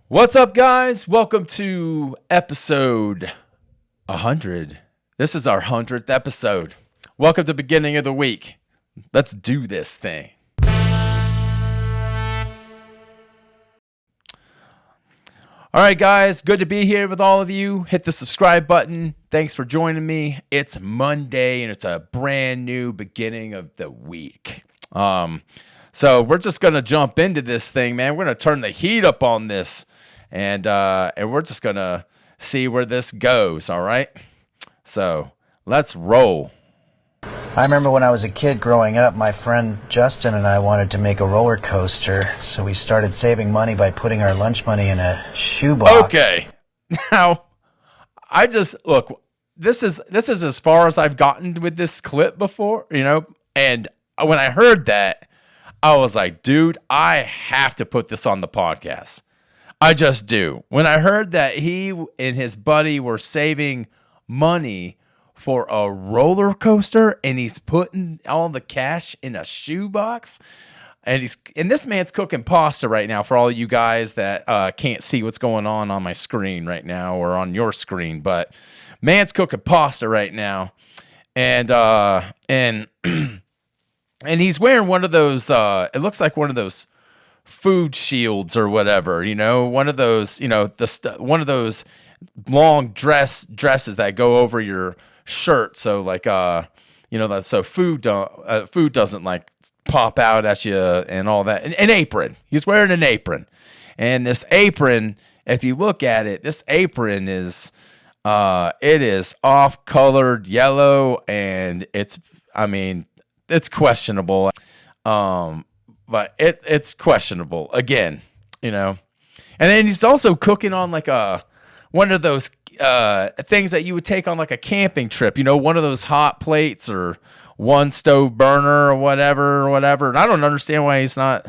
What's up, guys? Welcome to episode 100. This is our 100th episode. Welcome to the beginning of the week. Let's do this thing. All right, guys. Good to be here with all of you. Hit the subscribe button. Thanks for joining me. It's Monday, and it's a brand new beginning of the week. So we're just going to jump into this thing, man. We're going to turn the heat up on this. And we're just going to see where this goes, all right? So let's roll. I remember when I was a kid growing up, my friend Justin and I wanted to make a roller coaster, so we started saving money by putting our lunch money in a shoebox. Okay. Now, look, this is as far as I've gotten with this clip before, and when I heard that, I was like, dude, I have to put this on the podcast. I just do. When I heard that he and his buddy were saving money for a roller coaster and he's putting all the cash in a shoebox, and this man's cooking pasta right now for all you guys that can't see what's going on my screen right now or on your screen, but man's cooking pasta right now, and and he's wearing one of those it looks like one of those food shields or whatever, one of those, one of those long dresses that go over your shirt. So like, so food doesn't like pop out at you and all that. An apron. He's wearing an apron, and this apron, if you look at it, this apron is, it is off colored yellow, and it's questionable. But it's questionable again, And then he's also cooking on like one of those things that you would take on like a camping trip, one of those hot plates or one stove burner or whatever. And I don't understand why he's not.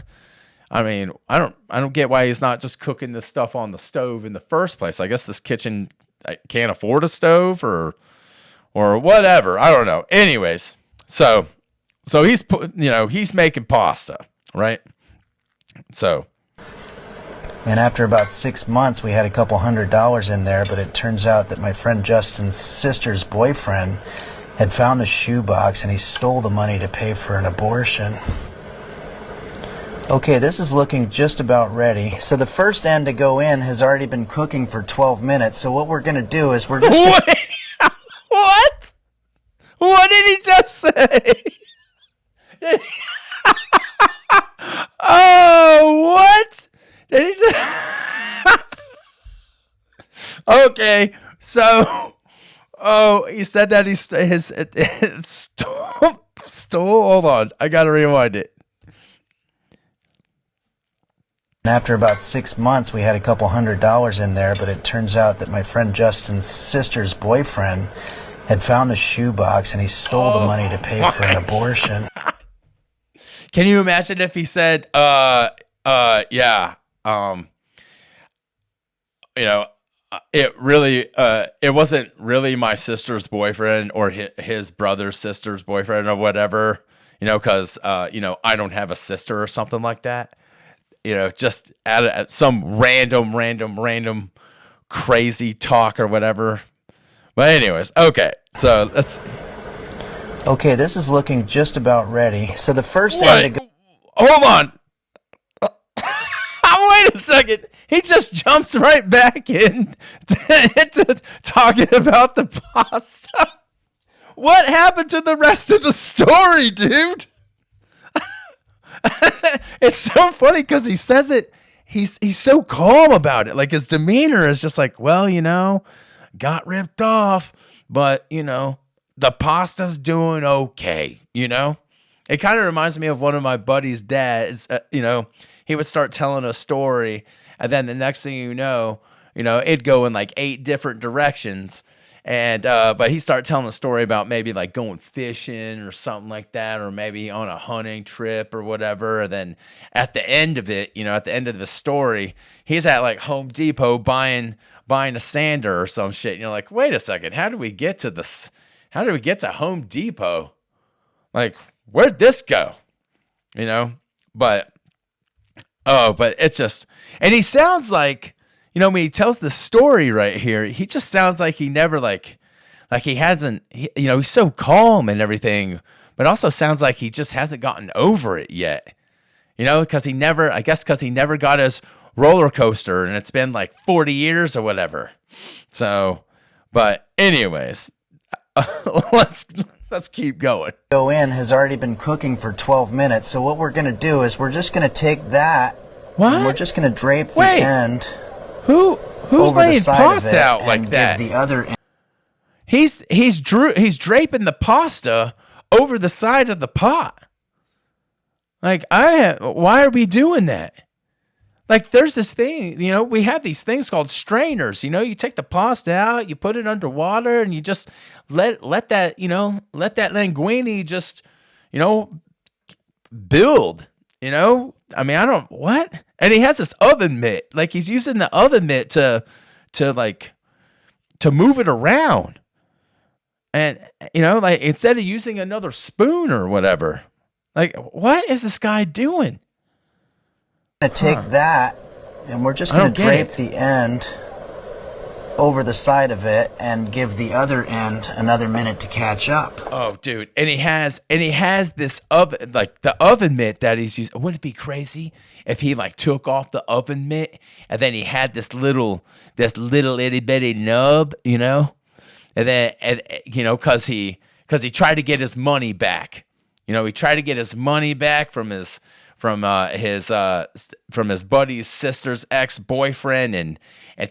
I don't get why he's not just cooking this stuff on the stove in the first place. I guess this kitchen can't afford a stove or whatever. I don't know. Anyways, so he's making pasta. Right. And after about 6 months, we had a couple $100 in there, but it turns out that my friend Justin's sister's boyfriend had found the shoebox and he stole the money to pay for an abortion. Okay, this is looking just about ready. So the first end to go in has already been cooking for 12 minutes. So what we're going to do is we're just... Wait, what? What did he just say? Oh, what? Did he just... Okay, so... Oh, he said that he stole... Hold on, I gotta rewind it. And after about 6 months, we had a couple $100 in there, but it turns out that my friend Justin's sister's boyfriend had found the shoebox and he stole the money to pay for an abortion. Can you imagine if he said, it wasn't really my sister's boyfriend or his brother's sister's boyfriend or whatever, because, I don't have a sister or something like that, just at some random crazy talk or whatever. But anyways, okay, so let's... Okay, this is looking just about ready. So the first end to go... Hold on. Wait a second. He just jumps right back into talking about the pasta. What happened to the rest of the story, dude? It's so funny because he says it. He's so calm about it. Like his demeanor is just like, well, got ripped off, but the pasta's doing okay, It kind of reminds me of one of my buddy's dads. He would start telling a story, and then the next thing it'd go in like 8 different directions. And but he started telling a story about maybe like going fishing or something like that, or maybe on a hunting trip or whatever. And then at the end of it, at the end of the story, he's at like Home Depot buying a sander or some shit. And you're like, wait a second, how did we get to this? How did we get to Home Depot? Like, where'd this go? But it's just, and he sounds like when he tells the story right here, he just sounds like he never like he hasn't, he's so calm and everything, but also sounds like he just hasn't gotten over it yet. Because he never got his roller coaster, and it's been like 40 years or whatever. So, but anyways, let's keep going. Go in has already been cooking for 12 minutes. So what we're going to do is we're just going to take that. What? And we're just going to drape the end. Who's over laying the side pasta of it out like and that? Give the other end. He's draping the pasta over the side of the pot. Like, why are we doing that? Like, there's this thing, we have these things called strainers. You take the pasta out, you put it underwater, and you just let that linguine just, build. I mean, what? And he has this oven mitt. Like, he's using the oven mitt to move it around. And, like, instead of using another spoon or whatever. Like, what is this guy doing? We're going to take that, and we're just going to drape the end over the side of it and give the other end another minute to catch up. Oh, dude. And he has this oven, like the oven mitt that he's using. Wouldn't it be crazy if he like took off the oven mitt and then he had this little itty bitty nub, And then, cause he tried to get his money back. He tried to get his money back from his buddy's sister's ex-boyfriend, and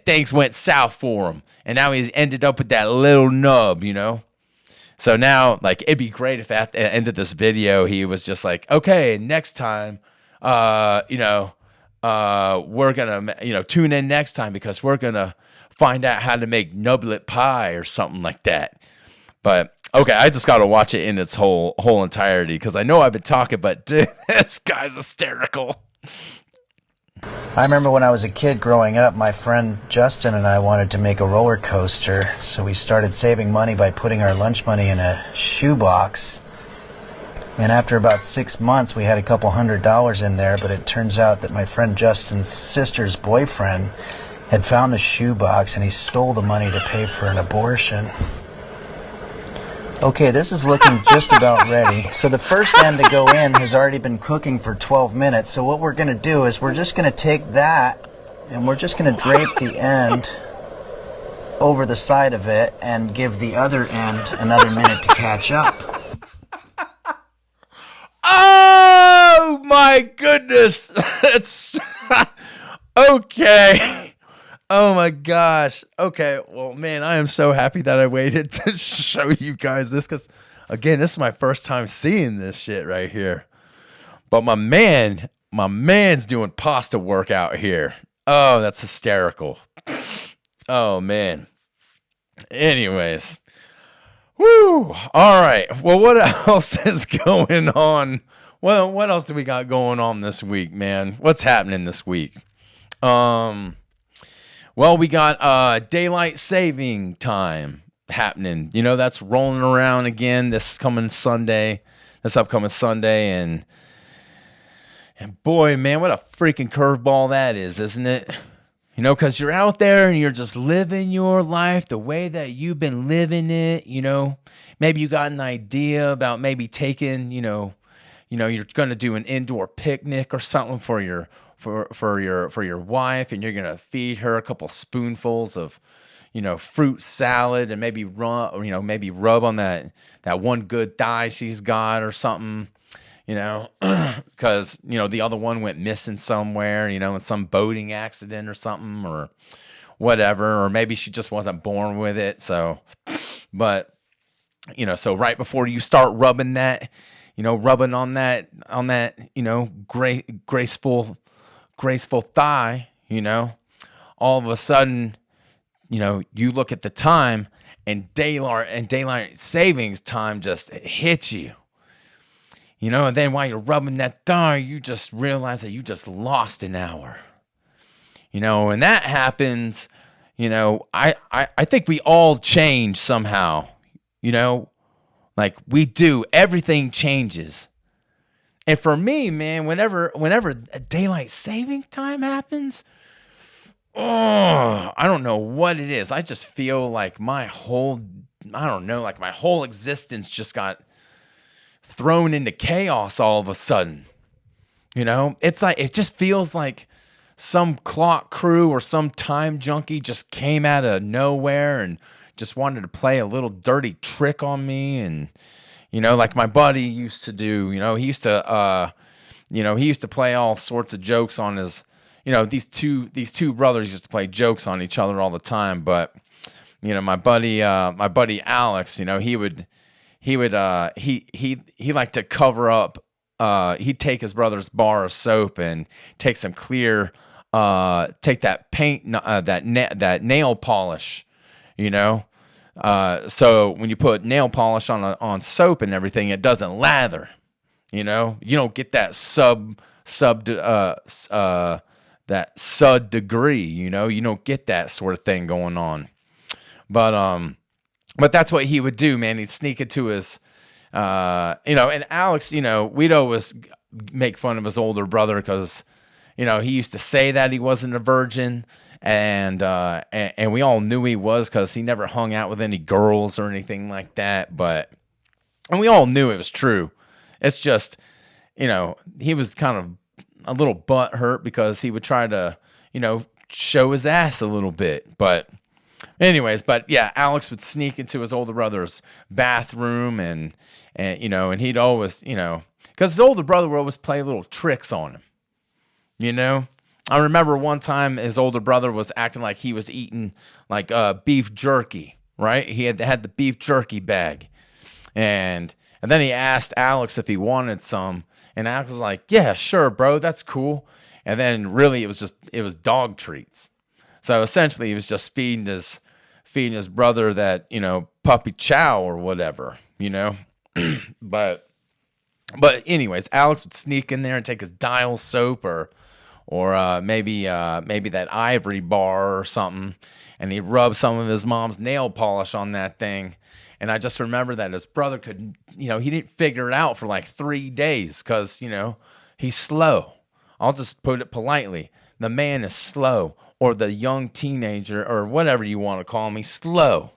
things went south for him, and now he's ended up with that little nub. So now, like, it'd be great if at the end of this video he was just like, okay, next time, we're gonna tune in next time because we're gonna find out how to make nublet pie or something like that. But okay, I just got to watch it in its whole entirety because I know I've been talking, but dude, this guy's hysterical. I remember when I was a kid growing up, my friend Justin and I wanted to make a roller coaster, so we started saving money by putting our lunch money in a shoebox. And after about 6 months, we had a couple $100 in there, but it turns out that my friend Justin's sister's boyfriend had found the shoebox and he stole the money to pay for an abortion. Okay, this is looking just about ready. So the first end to go in has already been cooking for 12 minutes. So what we're going to do is we're just going to take that and we're just going to drape the end over the side of it and give the other end another minute to catch up. Oh my goodness. It's okay. Oh my gosh. Okay. Well, man, I am so happy that I waited to show you guys this because, again, this is my first time seeing this shit right here. But my man's doing pasta work out here. Oh, that's hysterical. Oh, man. Anyways. Woo. All right. Well, what else is going on? Well, what else do we got going on this week, man? What's happening this week? Well, we got daylight saving time happening. That's rolling around again this upcoming Sunday, and boy, man, what a freaking curveball that is, isn't it? Because you're out there and you're just living your life the way that you've been living it. Maybe you got an idea about maybe taking, you're going to do an indoor picnic or something for your wife, and you're gonna feed her a couple spoonfuls of fruit salad and maybe rub on that one good thigh she's got or something, because the other one went missing somewhere, in some boating accident or something or whatever, or maybe she just wasn't born with it. So right before you start rubbing that, rubbing on that graceful thigh, all of a sudden, you look at the time and daylight savings time just hits you, and then while you're rubbing that thigh, you just realize that you just lost an hour, and that happens, I think we all change somehow, like we do, everything changes. And for me, man, whenever a daylight saving time happens, oh, I don't know what it is. I just feel like I don't know, like my whole existence just got thrown into chaos all of a sudden. It's like, it just feels like some clock crew or some time junkie just came out of nowhere and just wanted to play a little dirty trick on me. And, like my buddy used to do, he used to play all sorts of jokes on his, these two brothers used to play jokes on each other all the time. But, my buddy Alex, he liked to cover up. He'd take his brother's bar of soap and take some clear, take that paint, that nail polish, so when you put nail polish on soap and everything, it doesn't lather. You don't get that that sud degree. You don't get that sort of thing going on. But that's what he would do, man. He'd sneak into his, and Alex, we'd always make fun of his older brother because, he used to say that he wasn't a virgin, and we all knew he was because he never hung out with any girls or anything like that. And we all knew it was true. It's just, he was kind of a little butthurt because he would try to, show his ass a little bit. But yeah, Alex would sneak into his older brother's bathroom and he'd always, because his older brother would always play little tricks on him, I remember one time his older brother was acting like he was eating like beef jerky, right? He had the beef jerky bag. And then he asked Alex if he wanted some. And Alex was like, yeah, sure, bro, that's cool. And then really it was dog treats. So essentially he was just feeding his brother that, puppy chow or whatever, But anyways, Alex would sneak in there and take his Dial soap or maybe that Ivory bar or something, and he'd rub some of his mom's nail polish on that thing. And I just remember that his brother could, he didn't figure it out for like 3 days because, he's slow. I'll just put it politely. The man is slow, or the young teenager, or whatever you want to call him, he's slow.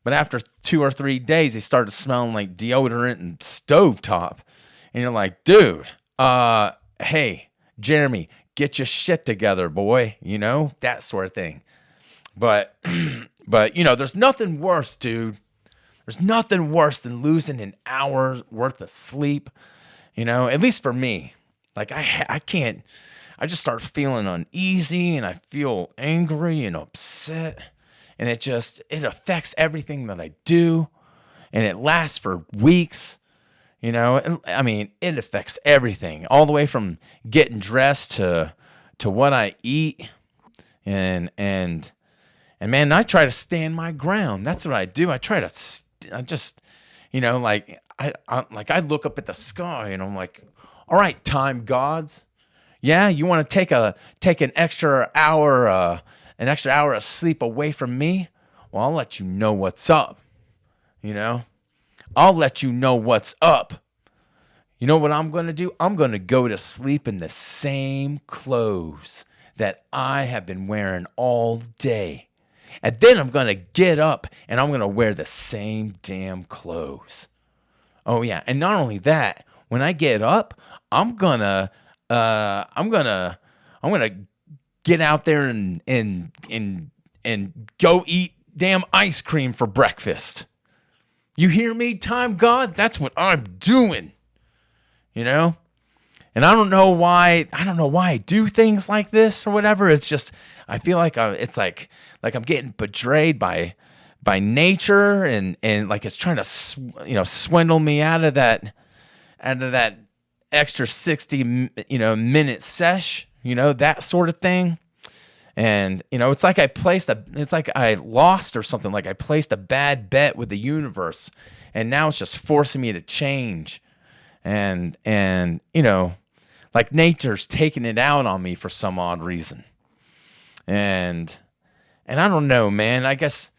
But after 2 or 3 days, he started smelling like deodorant and stovetop. And you're like, dude, hey, Jeremy, get your shit together, boy. That sort of thing. But there's nothing worse, dude. There's nothing worse than losing an hour's worth of sleep. At least for me. Like I can't. I just start feeling uneasy and I feel angry and upset. And it affects everything that I do. And it lasts for weeks. I mean, it affects everything, all the way from getting dressed to what I eat. And man, I try to stand my ground. That's what I do. I try to, I look up at the sky and I'm like, all right, time gods. Yeah, you want to take an extra hour of sleep away from me? Well, I'll let you know what's up. I'll let you know what's up. You know what I'm going to do? I'm going to go to sleep in the same clothes that I have been wearing all day. And then I'm going to get up and I'm going to wear the same damn clothes. Oh yeah, and not only that, when I get up, I'm going to get out there and go eat damn ice cream for breakfast. You hear me, time gods? That's what I'm doing. And I don't know why I do things like this or whatever. It's just, I feel like it's like I'm getting betrayed by nature and like it's trying to swindle me out of that extra 60 minute sesh, that sort of thing. And it's like I lost or something, like I placed a bad bet with the universe and now it's just forcing me to change. And like nature's taking it out on me for some odd reason. And I don't know, man, I guess.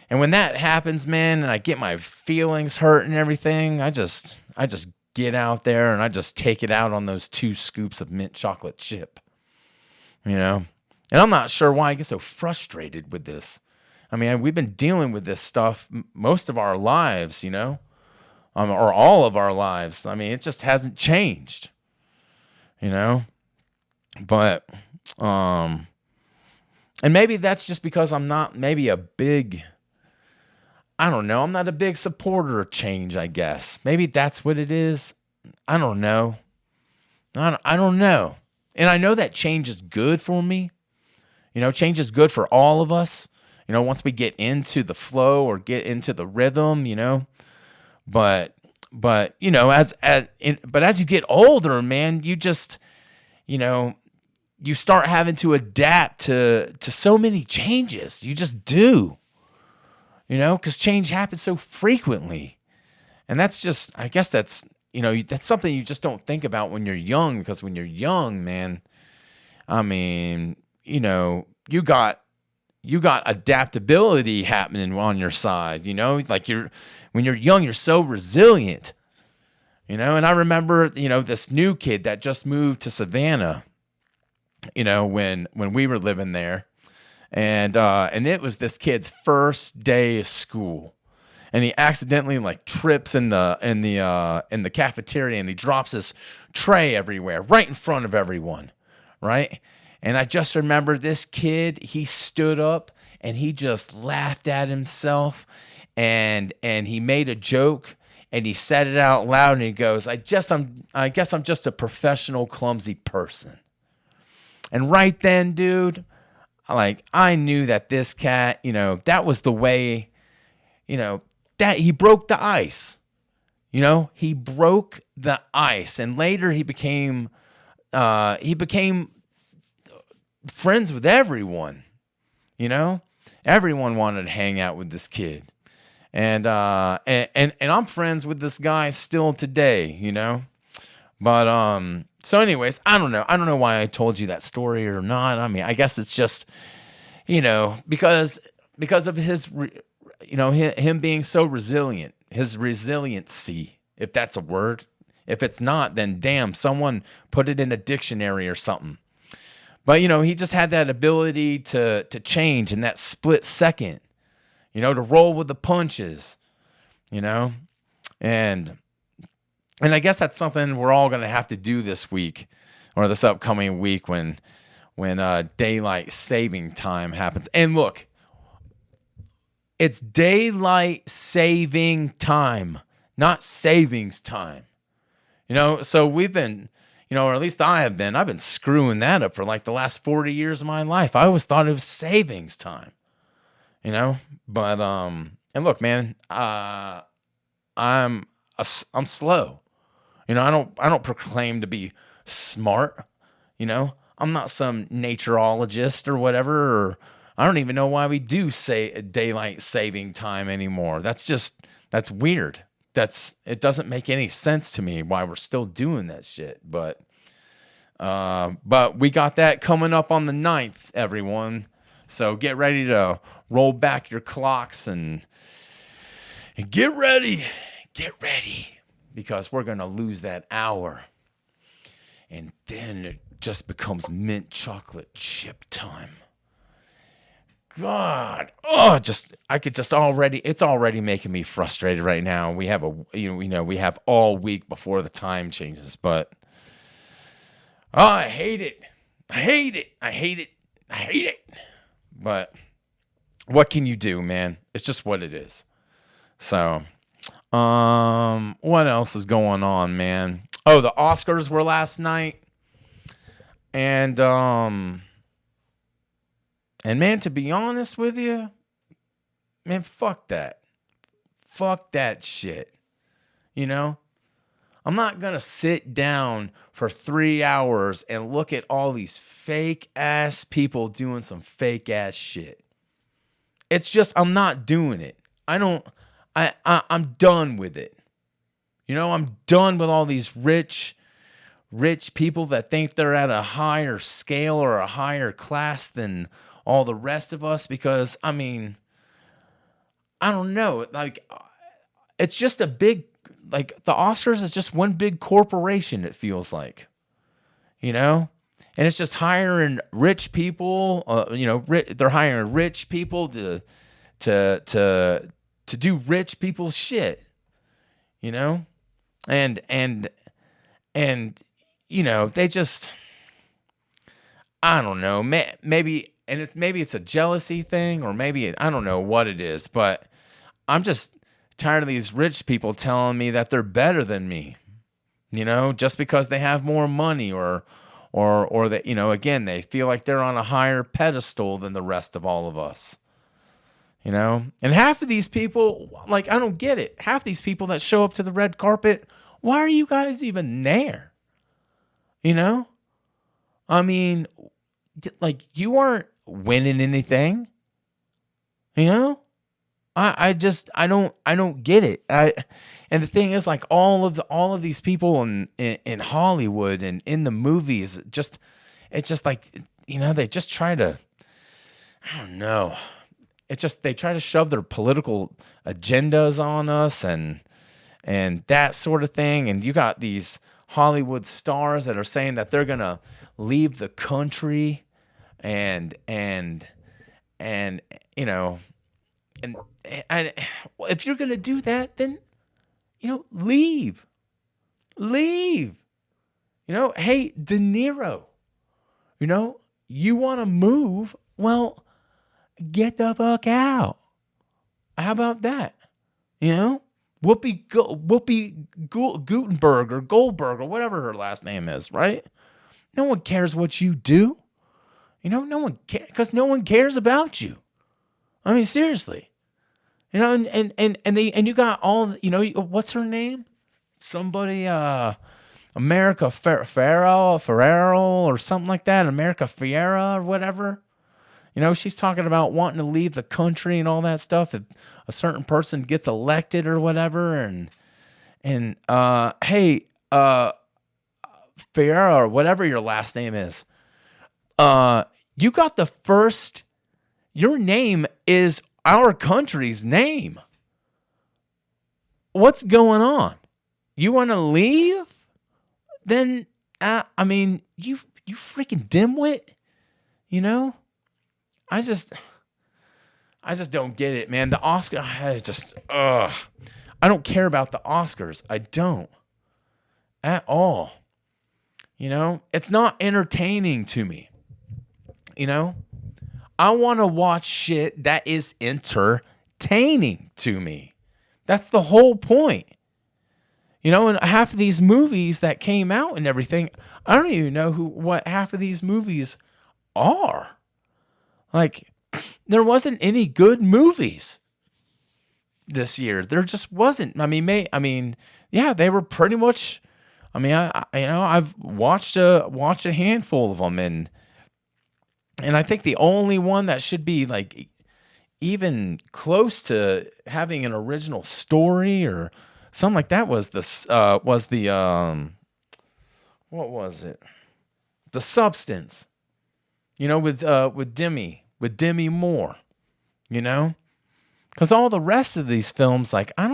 And when that happens, man, and I get my feelings hurt and everything, I just get out there and I just take it out on those 2 scoops of mint chocolate chip. And I'm not sure why I get so frustrated with this. I mean, we've been dealing with this stuff most of our lives, or all of our lives. I mean, it just hasn't changed, you know. But, and maybe that's just because I'm not maybe a big, I don't know. I'm not a big supporter of change, I guess. Maybe that's what it is. I don't know. I don't know. And I know that change is good for me. Change is good for all of us. Once we get into the flow or get into the rhythm, but as you get older, man, you just, you start having to adapt to so many changes. You just do, because change happens so frequently. And that's just, I guess that's something you just don't think about when you're young, because when you're young, man, I mean, you got adaptability happening on your side, like when you're young, you're so resilient, and I remember, this new kid that just moved to Savannah, when we were living there, and it was this kid's first day of school, and he accidentally like trips in the cafeteria, and he drops his tray everywhere, right in front of everyone, right? And I just remember this kid, he stood up and he just laughed at himself, and he made a joke, and he said it out loud, and he goes, I guess I'm just a professional clumsy person. And right then, dude, like I knew that this cat, that was the way, that he broke the ice. He broke the ice, and later he became friends with everyone. Everyone wanted to hang out with this kid, and I'm friends with this guy still today. But so anyways, I don't know why I told you that story or not. I mean, I guess it's just because of his him being so resilient, his resiliency, if that's a word. If it's not, then damn, someone put it in a dictionary or something. But, he just had that ability to change in that split second, to roll with the punches, and I guess that's something we're all going to have to do this week, or this upcoming week when daylight saving time happens. And look, it's daylight saving time, not savings time. So we've been, or at least I've been screwing that up for like the last 40 years of my life. I always thought it was savings time, but, and look, man, I'm slow, I don't proclaim to be smart, I'm not some naturologist or whatever, or I don't even know why we do say daylight saving time anymore. That's weird. It doesn't make any sense to me why we're still doing that shit. But we got that coming up on the 9th, everyone. So get ready to roll back your clocks and get ready, because we're going to lose that hour. And then it just becomes mint chocolate chip time. God, it's already making me frustrated right now. We have we have all week before the time changes, but I hate it. But what can you do, man? It's just what it is. So, what else is going on, man? Oh, the Oscars were last night, and man, to be honest with you, man, fuck that. Fuck that shit. I'm not going to sit down for 3 hours and look at all these fake ass people doing some fake ass shit. It's just, I'm not doing it. I'm done with it. I'm done with all these rich people that think they're at a higher scale or a higher class than all the rest of us, because I mean, I don't know, like it's just a big, like the Oscars is just one big corporation, it feels like, and it's just hiring rich people. They're hiring rich people to do rich people shit. You know, and they just, I don't know, maybe it's a jealousy thing, or maybe I don't know what it is, but I'm just tired of these rich people telling me that they're better than me, just because they have more money, or that, again, they feel like they're on a higher pedestal than the rest of all of us. And half of these people, like, I don't get it. Half these people that show up to the red carpet, why are you guys even there? I mean, like, you aren't winning anything. I don't get it. And the thing is, like, all of these people in Hollywood and in the movies, it's just like, they just try to, I don't know. It's just, they try to shove their political agendas on us and that sort of thing. And you got these Hollywood stars that are saying that they're gonna leave the country, and if you're gonna do that, then leave. Hey, De Niro, you want to move? Well, get the fuck out. How about that? Whoopi Gutenberg or Goldberg or whatever her last name is, right? No one cares what you do. No one cares, because no one cares about you. I mean, seriously. And you got all, what's her name? Somebody, America Ferrero or something like that. America Fiera or whatever. She's talking about wanting to leave the country and all that stuff if a certain person gets elected or whatever. And hey, Fiera or whatever your last name is, you got the first. Your name is our country's name. What's going on? You want to leave? Then, I mean, you freaking dimwit. I just don't get it, man. The Oscar is just, I don't care about the Oscars. I don't. At all. It's not entertaining to me. I want to watch shit that is entertaining to me. That's the whole point. And half of these movies that came out and everything, I don't even know what half of these movies are. Like, there wasn't any good movies this year. There just wasn't. I mean, yeah, they were pretty much. I mean, I've watched a handful of them, and I think the only one that should be like even close to having an original story or something like that was the what was it? The Substance. With Demi Moore. Because all the rest of these films, like, I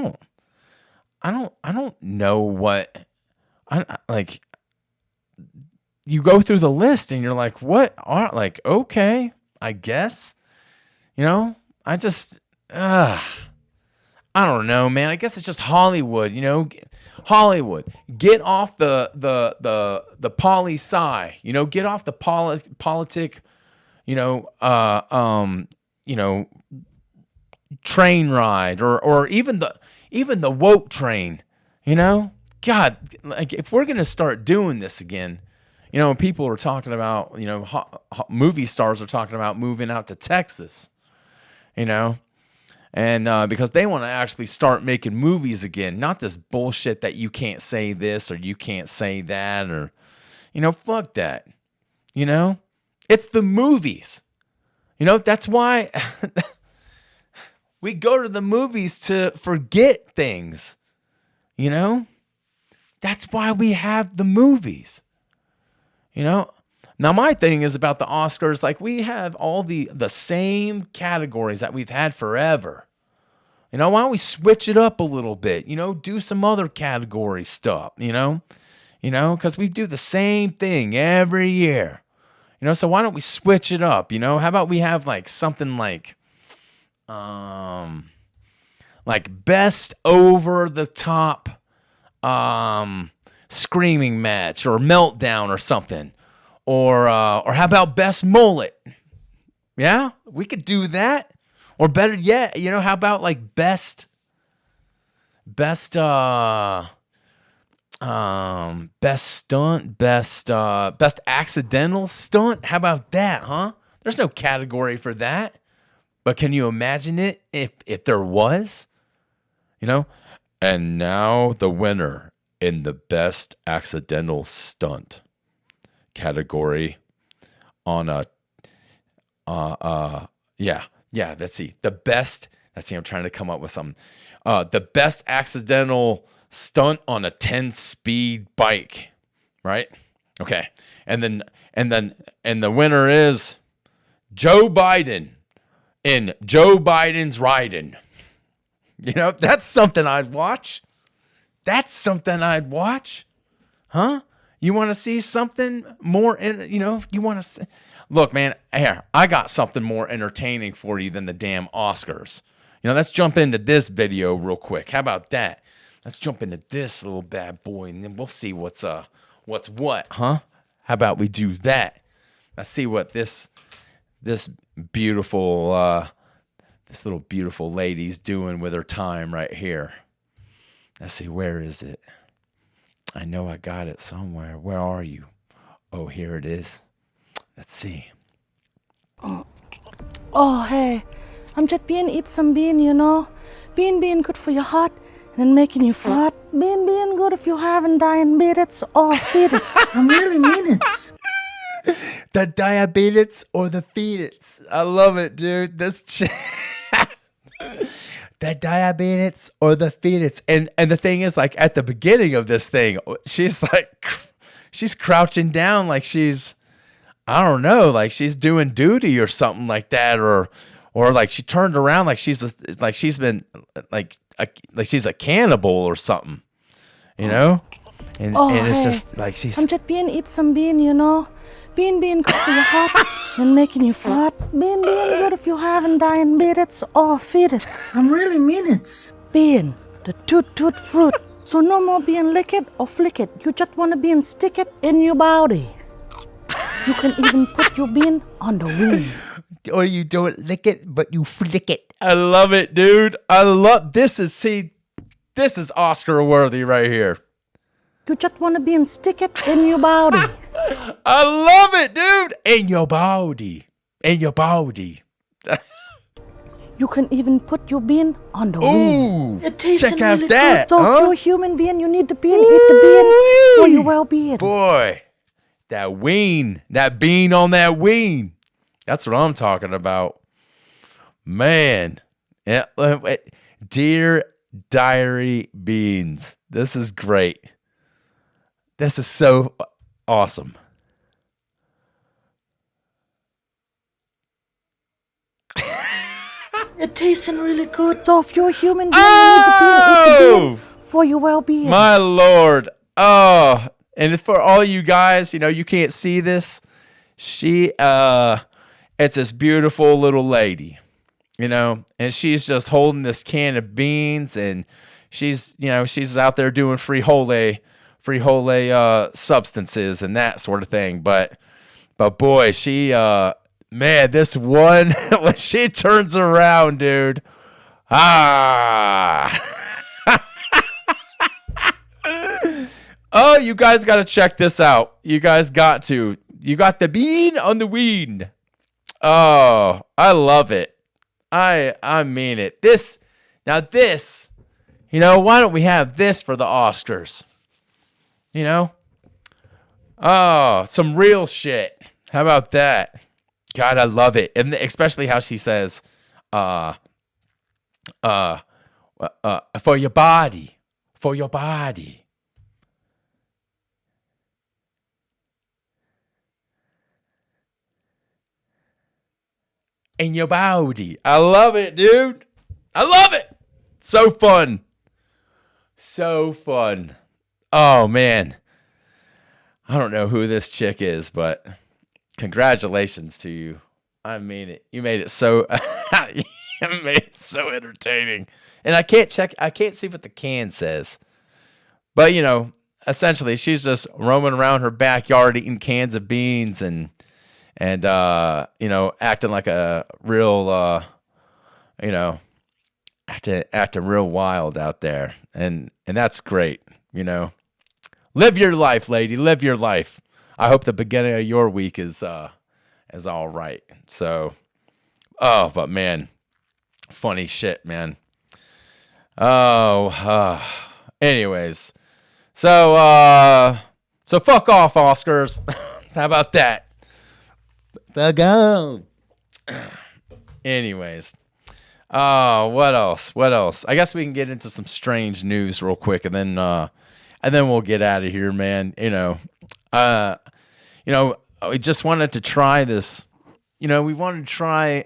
don't know what. I like. You go through the list and you're like, what are, like, okay, I guess. I just, I don't know, man. I guess it's just Hollywood, Hollywood. Get off the poli-sci, get off the politic, train ride or even the woke train, God, like, if we're going to start doing this again, people are talking about, movie stars are talking about moving out to Texas, and because they want to actually start making movies again, not this bullshit that you can't say this or you can't say that or, fuck that, it's the movies, that's why we go to the movies to forget things, that's why we have the movies. Now my thing is about the Oscars, like, we have all the same categories that we've had forever. Why don't we switch it up a little bit? Do some other category stuff, because we do the same thing every year. So why don't we switch it up? How about we have like something like best over the top screaming match or meltdown or something. Or how about best mullet? Yeah, we could do that. Or better yet, how about like best stunt, best accidental stunt. How about that, huh? There's no category for that. But can you imagine it if there was? And now the winner in the best accidental stunt category on a let's see. I'm trying to come up with something. The best accidental stunt on a 10-speed bike, right? Okay. And the winner is Joe Biden in Joe Biden's Riding. That's something I'd watch. Huh? You want to see something more you want to see? Look, man, here, I got something more entertaining for you than the damn Oscars. Let's jump into this video real quick. How about that? Let's jump into this little bad boy, and then we'll see what's what, huh? How about we do that? Let's see what this beautiful this little beautiful lady's doing with her time right here. Let's see, where is it? I know I got it somewhere. Where are you? Oh, here it is. Let's see. Oh, hey, I'm just eat some bean, Bean good for your heart and making you fat. Bean good if you haven't diabetes or fetus. I really mean it. The diabetes or the fetus. I love it, dude. The diabetes or the fetus. And the thing is, like, at the beginning of this thing, she's crouching down like she's, I don't know, like she's doing duty or something like that, or like she turned around like she's been like she's a cannibal or something, And it's hey, just like she's. I'm just eat some bean, Bean good for your heart and making you fat. Bean good if you haven't diabetes or fetus. I really mean it. Bean, the toot fruit. So no more being lick it or flick it. You just want to be and stick it in your body. You can even put your bean on the wing. Or you don't lick it, but you flick it. I love it, dude. I love this. This is Oscar worthy right here. You just want to be and stick it in your body. I love it, dude. In your body. You can even put your bean on the wing. It tastes check out really that. Good. So if you're a human being, you need the bean. Eat the bean for your well-being. Boy, that bean on that wing. That's what I'm talking about. Man. Yeah, Dear Diary Beans. This is great. This is so awesome. It tastes really good. So if you're a human being, you need the bean. Eat the bean for your well-being. My Lord. Oh, and for all you guys, you can't see this. It's this beautiful little lady, and she's just holding this can of beans, and she's out there doing free substances and that sort of thing. But boy, she, man, this one, when she turns around, dude, oh, you guys got to check this out. You got the bean on the ween. Oh, I love it. I mean it. Why don't we have this for the Oscars? Oh, some real shit. How about that? God, I love it. And especially how she says, for your body. In your body. I love it, dude. I love it. So fun. Oh, man. I don't know who this chick is, but congratulations to you. I mean it. You made it so you made it so entertaining. And I can't see what the can says. But essentially she's just roaming around her backyard eating cans of beans and acting like a real acting real wild out there. And that's great, Live your life, lady. Live your life. I hope the beginning of your week is all right. So, but man, funny shit, man. Anyways, so fuck off, Oscars. How about that? Fuck off. Anyways, what else? I guess we can get into some strange news real quick, and then we'll get out of here, man. We just wanted to try this. We wanted to try,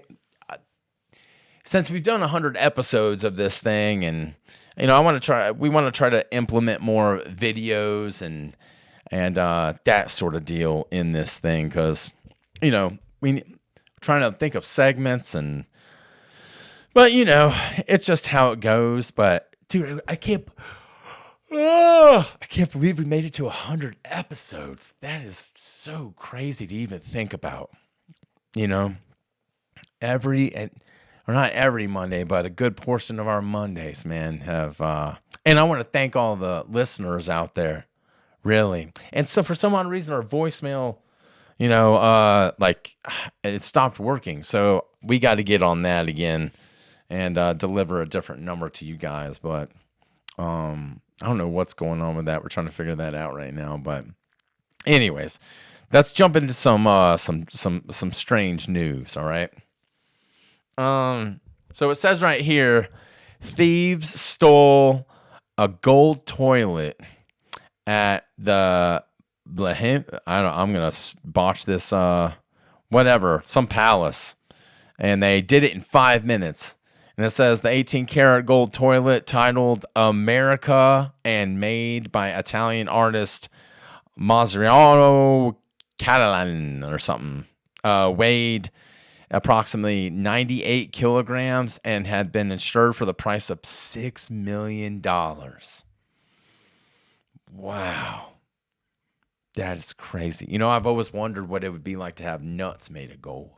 since we've done 100 episodes of this thing, and we want to try to implement more videos and that sort of deal in this thing, because we trying to think of segments, but it's just how it goes. But dude, I can't believe we made it to 100 episodes. That is so crazy to even think about. Not every Monday, but a good portion of our Mondays, man, have. And I want to thank all the listeners out there, really. And so for some odd reason, our voicemail, it stopped working. So we got to get on that again and deliver a different number to you guys. But I don't know what's going on with that. We're trying to figure that out right now. But anyways, let's jump into some strange news. All right. So it says right here, thieves stole a gold toilet at I'm gonna botch this. Some palace, and they did it in 5 minutes. And it says the 18-karat gold toilet, titled America and made by Italian artist Massimiliano Catalan or something, weighed approximately 98 kilograms and had been insured for the price of $6 million. Wow. That is crazy. I've always wondered what it would be like to have nuts made of gold.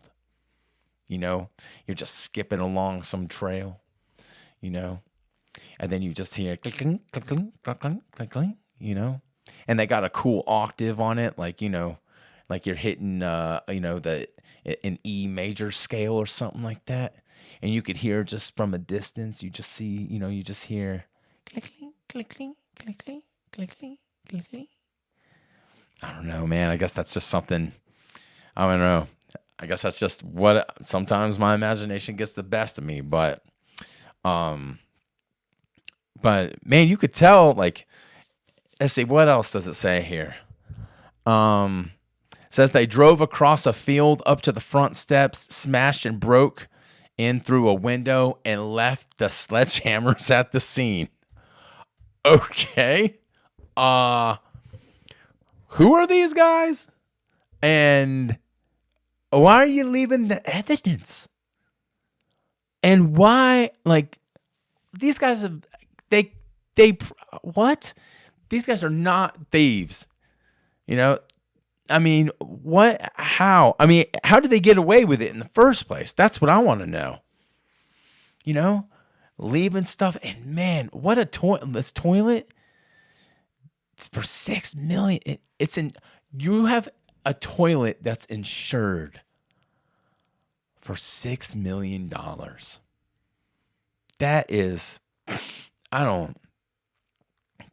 You're just skipping along some trail, and then you just hear clicking, clicking, clicking, clicking, and they got a cool octave on it, like you're hitting, an E major scale or something like that, and you could hear just from a distance. You just see, you just hear clicking, clicking, clicking, clicking, clicking. I don't know, man. I guess that's just something. I don't know. I guess that's just what sometimes my imagination gets the best of me. But man, you could tell. Like, let's see, what else does it say here? It says they drove across a field up to the front steps, smashed and broke in through a window, and left the sledgehammers at the scene. Okay. Who are these guys? And why are you leaving the evidence? And why, these guys have, what? These guys are not thieves. I mean, what, how? I mean, how did they get away with it in the first place? That's what I want to know. Leaving stuff, and man, what this toilet, it's for $6 million. You have a toilet that's insured for $6 million. That is,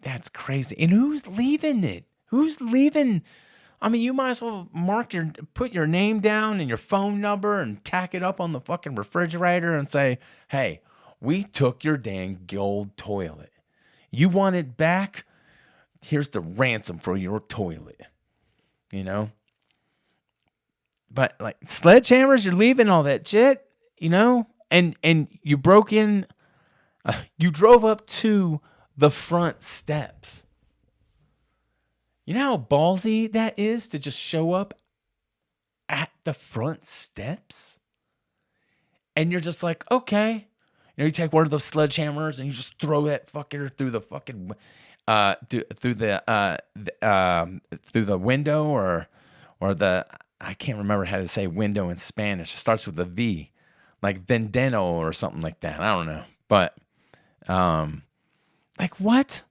that's crazy. And who's leaving it? Who's leaving? I mean, you might as well put your name down and your phone number and tack it up on the fucking refrigerator and say, hey, we took your dang gold toilet. You want it back? Here's the ransom for your toilet. But sledgehammers, you're leaving all that shit, and you broke in, you drove up to the front steps. You know how ballsy that is to just show up at the front steps. And you're just like, okay. You take one of those sledgehammers and you just throw that fucker through the fucking through the window or the, I can't remember how to say window in Spanish. It starts with a V, like vendeno or something like that. I don't know, but like what?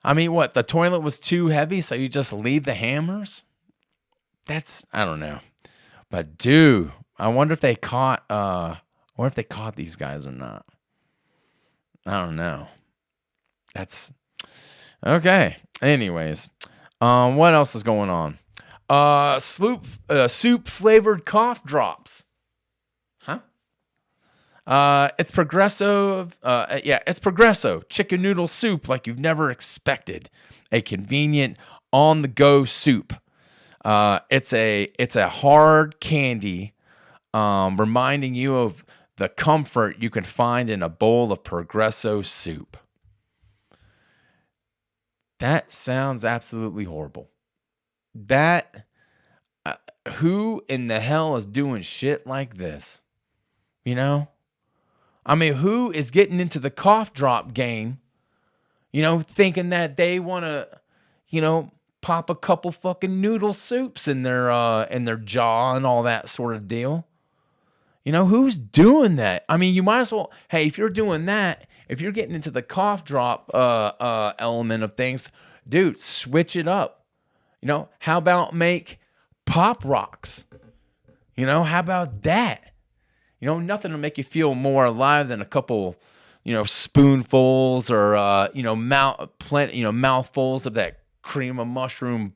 I mean, what? The toilet was too heavy, so you just leave the hammers? I don't know. But dude, I wonder if they caught these guys or not. I don't know. That's okay. Anyways, what else is going on? Soup flavored cough drops. Huh? It's Progresso. It's Progresso chicken noodle soup like you've never expected. A convenient on the go soup. It's a hard candy, reminding you of the comfort you can find in a bowl of Progresso soup. That sounds absolutely horrible. Who in the hell is doing shit like this? You know? I mean, who is getting into the cough drop game, thinking that they want to, pop a couple fucking noodle soups in their jaw and all that sort of deal? Who's doing that? I mean, you might as well, hey, if you're doing that, if you're getting into the cough drop element of things, dude, switch it up. How about make pop rocks? How about that? Nothing to make you feel more alive than a couple, spoonfuls or mouthfuls of that cream of mushroom,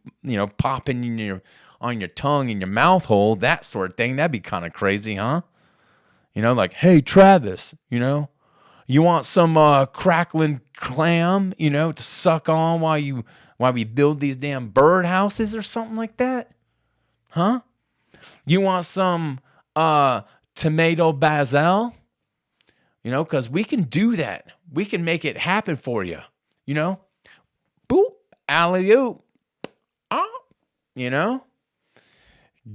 popping on your tongue in your mouth hole, that sort of thing. That'd be kind of crazy, huh? Like, hey, Travis, you want some crackling clam, to suck on while we build these damn bird houses or something like that? Huh? You want some tomato basil? Because we can do that. We can make it happen for you. Boop, alley-oop.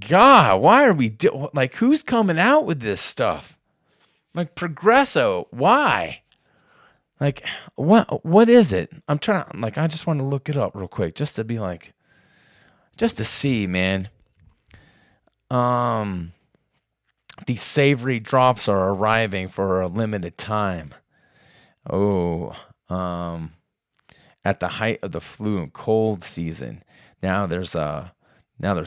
God, why are we like, who's coming out with this stuff? Like Progresso, why? Like, what is it? I just want to look it up real quick just to be like, just to see, man. These savory drops are arriving for a limited time. At the height of the flu and cold season. Now there's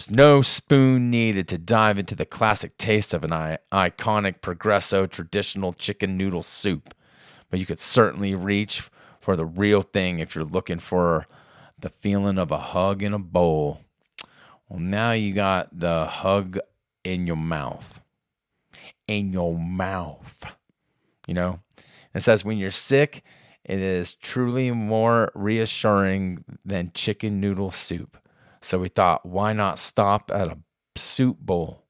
no spoon needed to dive into the classic taste of an iconic Progresso traditional chicken noodle soup. But you could certainly reach for the real thing if you're looking for the feeling of a hug in a bowl. Well, now you got the hug in your mouth. In your mouth. It says when you're sick, it is truly more reassuring than chicken noodle soup. So we thought, why not stop at a soup bowl?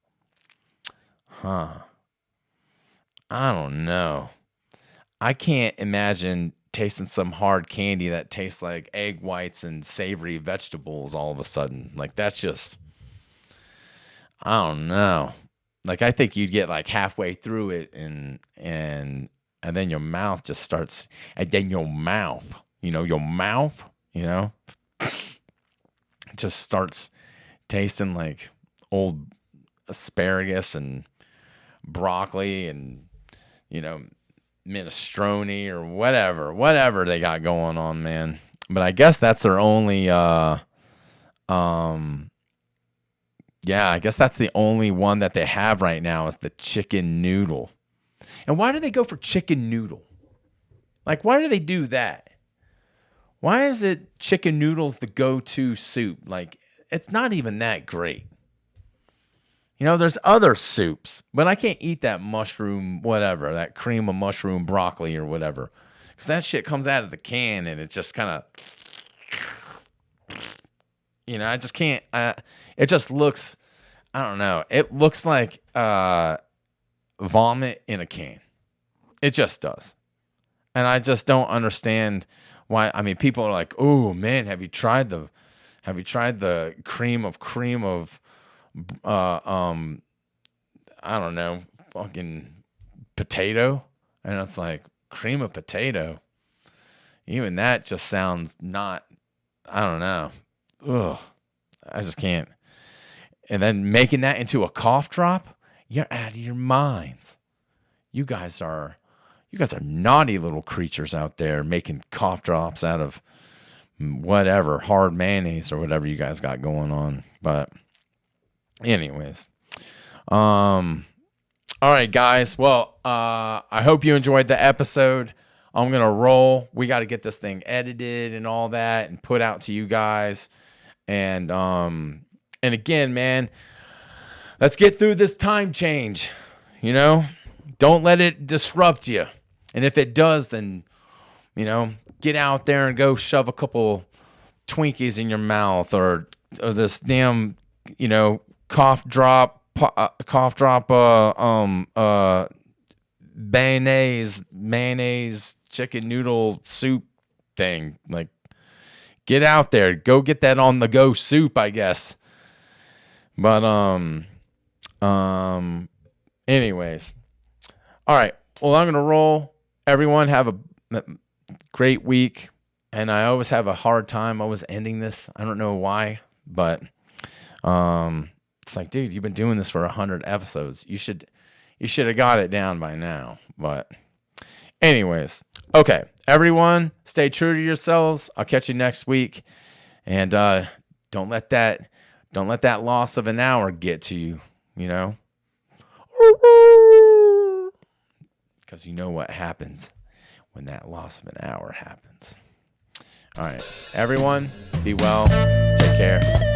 Huh. I don't know. I can't imagine tasting some hard candy that tastes like egg whites and savory vegetables all of a sudden. Like, that's just, I don't know. Like, I think you'd get like halfway through it and then your mouth just starts, and then your mouth, it just starts tasting like old asparagus and broccoli and, minestrone or whatever they got going on, man. But I guess that's their only, I guess that's the only one that they have right now is the chicken noodle. And why do they go for chicken noodle? Like, why do they do that? Why is it chicken noodles the go-to soup? Like, it's not even that great. There's other soups, but I can't eat that mushroom, whatever, that cream of mushroom broccoli or whatever. Because that shit comes out of the can and it just kind of, I just can't, it just looks, I don't know. It looks like vomit in a can. It just does. And I just don't understand why. I mean, people are like, "Oh man, have you tried the cream of I don't know, fucking potato. And it's like cream of potato. Even that just sounds not, I don't know. Ugh. I just can't. And then making that into a cough drop, you're out of your minds. You guys are naughty little creatures out there making cough drops out of whatever, hard mayonnaise or whatever you guys got going on. But anyways, all right, guys. Well, I hope you enjoyed the episode. I'm going to roll. We got to get this thing edited and all that and put out to you guys. And again, man, let's get through this time change, you know? Don't let it disrupt you. And if it does, then, you know, get out there and go shove a couple Twinkies in your mouth or this damn, you know, cough drop mayonnaise chicken noodle soup thing. Like, get out there, go get that on the go soup, I guess. But anyways, all right. Well, I'm gonna roll. Everyone have a great week. And I always have a hard time always ending this. I don't know why, but it's like, dude, you've been doing this for 100 episodes. You should have got it down by now. But anyways, okay, everyone, stay true to yourselves. I'll catch you next week, and don't let that loss of an hour get to you. You know, because you know what happens when that loss of an hour happens. All right, everyone, be well. Take care.